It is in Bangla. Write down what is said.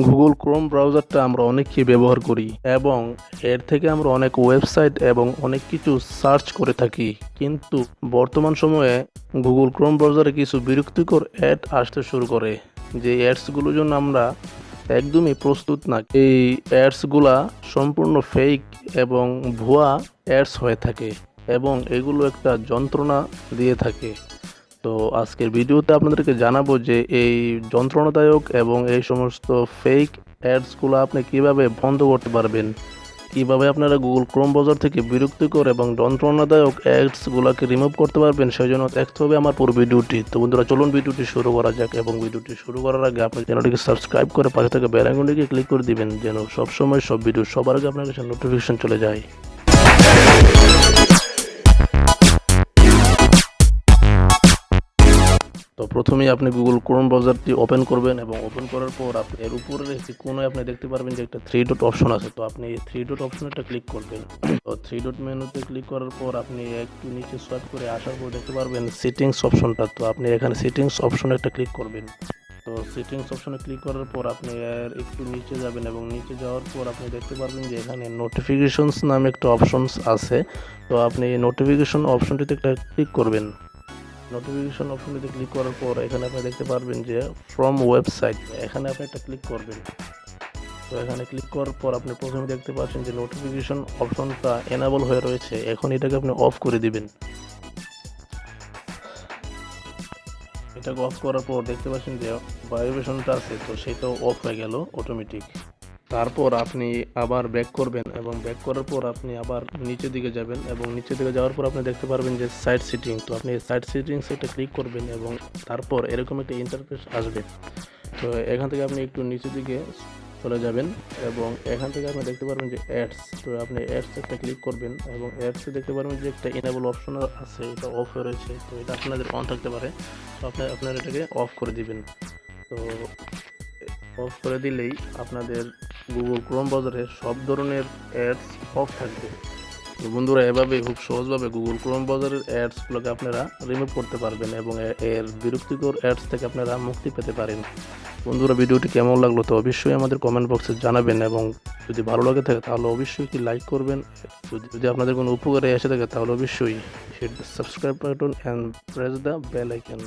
গুগল ক্রোম ব্রাউজারটা আমরা অনেকেই ব্যবহার করি এবং এর থেকে আমরা অনেক ওয়েবসাইট এবং অনেক কিছু সার্চ করে থাকি, কিন্তু বর্তমান সময়ে গুগল ক্রোম ব্রাউজারে কিছু বিরক্তিকর অ্যাড আসতে শুরু করে, যে অ্যাডসগুলোর জন্য আমরা একদমই প্রস্তুত না। এই অ্যাডসগুলা সম্পূর্ণ ফেক এবং ভুয়া অ্যাডস হয়ে থাকে এবং এগুলো একটা যন্ত্রণা দিয়ে থাকে। তো আজকের ভিডিওতে আপনাদেরকে জানাবো যে এই যন্ত্রণাদায়ক এবং এই সমস্ত ফেক অ্যাডসগুলো আপনি কিভাবে বন্ধ করতে পারবেন, কিভাবে আপনারা গুগল ক্রোম ব্রাউজার থেকে বিরক্তিকর এবং যন্ত্রণাদায়ক অ্যাডসগুলোকে রিমুভ করতে পারবেন। সেই জন্য দেখতে হবে আমার পুরো ভিডিওটি। তো বন্ধুরা, চলুন ভিডিওটি শুরু করা যাক। এবং ভিডিওটি শুরু করার আগে আপনি চ্যানেলটিকে সাবস্ক্রাইব করে পাশে থাকা বেল আইকনটিকে ক্লিক করে দিবেন, যেন সবসময় সব ভিডিও সবার আগে আপনার কাছে নোটিফিকেশন চলে যায়। তো প্রথমেই আপনি গুগল ক্রোম ব্রাউজারটি ওপেন করবেন এবং ওপেন করার পর আপনি এর উপরের একটি কোণায় আপনি দেখতে পারবেন যে একটা 3 ডট অপশন আছে। তো আপনি এই 3 ডট অপশনটা ক্লিক করবেন। তো 3 ডট মেনুতে ক্লিক করার পর আপনি একটু নিচে সোয়াইপ করে আসার পর দেখতে পারবেন সেটিংস অপশনটা। তো আপনি এখানে সেটিংস অপশনে একটা ক্লিক করবেন। তো সেটিংস অপশনে ক্লিক করার পর আপনি এর একটু নিচে যাবেন এবং নিচে যাওয়ার পর আপনি দেখতে পারবেন যে এখানে নোটিফিকেশনস নামে একটা অপশনস আছে। তো আপনি এই নোটিফিকেশন অপশনটিতে একটা ক্লিক করবেন। নোটিফিকেশন অপশনটিতে ক্লিক করার পর এখানে আপনি দেখতে পারবেন যে ফ্রম ওয়েবসাইট, এখানে আপনি একটা ক্লিক করবেন। তো এখানে ক্লিক করার পর আপনি প্রথমে দেখতে পাচ্ছেন যে নোটিফিকেশন অপশনটা এনাবল হয়ে রয়েছে। এখন এটাকে আপনি অফ করে দিবেন। এটাকে অফ করার পর দেখতে পাচ্ছেন যে ভাইব্রেশনটা আছে, তো সেটাও অফ হয়ে গেল অটোমেটিক। তারপর আপনি আবার ব্যাক করবেন এবং ব্যাক করার পর আপনি আবার নিচের দিকে যাবেন এবং নিচের দিকে যাওয়ার পর আপনি দেখতে পারবেন যে সাইট সেটিং। তো আপনি সাইট সেটিংস এটা ক্লিক করবেন এবং তারপর এরকম একটা ইন্টারফেস আসবে। তো এখান থেকে আপনি একটু নিচের দিকে চলে যাবেন এবং এখান থেকে আপনি দেখতে পারবেন যে অ্যাডস। তো আপনি অ্যাডস একটা ক্লিক করবেন এবং অ্যাডসে দেখতে পারবেন যে একটা ইনেবল অপশন আছে, এটা অফ হয়ে রয়েছে। তো এটা আপনাদের অন থাকতে পারে, তো আপনারা এটাকে অফ করে দিবেন। তো অফ করে দিলেই আপনাদের গুগল ক্রোম ব্রাউজারে সব ধরনের অ্যাডস অফ থাকবে। তো বন্ধুরা, এভাবে খুব সহজভাবে গুগল ক্রোম ব্রাউজারের অ্যাডসগুলোকে আপনারা রিমুভ করতে পারবেন এবং এর বিরক্তিকর অ্যাডস থেকে আপনারা মুক্তি পেতে পারেন। বন্ধুরা, ভিডিওটি কেমন লাগলো তো অবশ্যই আমাদের কমেন্ট বক্সে জানাবেন এবং যদি ভালো লাগে থাকে তাহলে অবশ্যই কি লাইক করবেন। যদি আপনাদের কোনো উপকারে এসে থাকে তাহলে অবশ্যই hit the subscribe button and press the bell icon.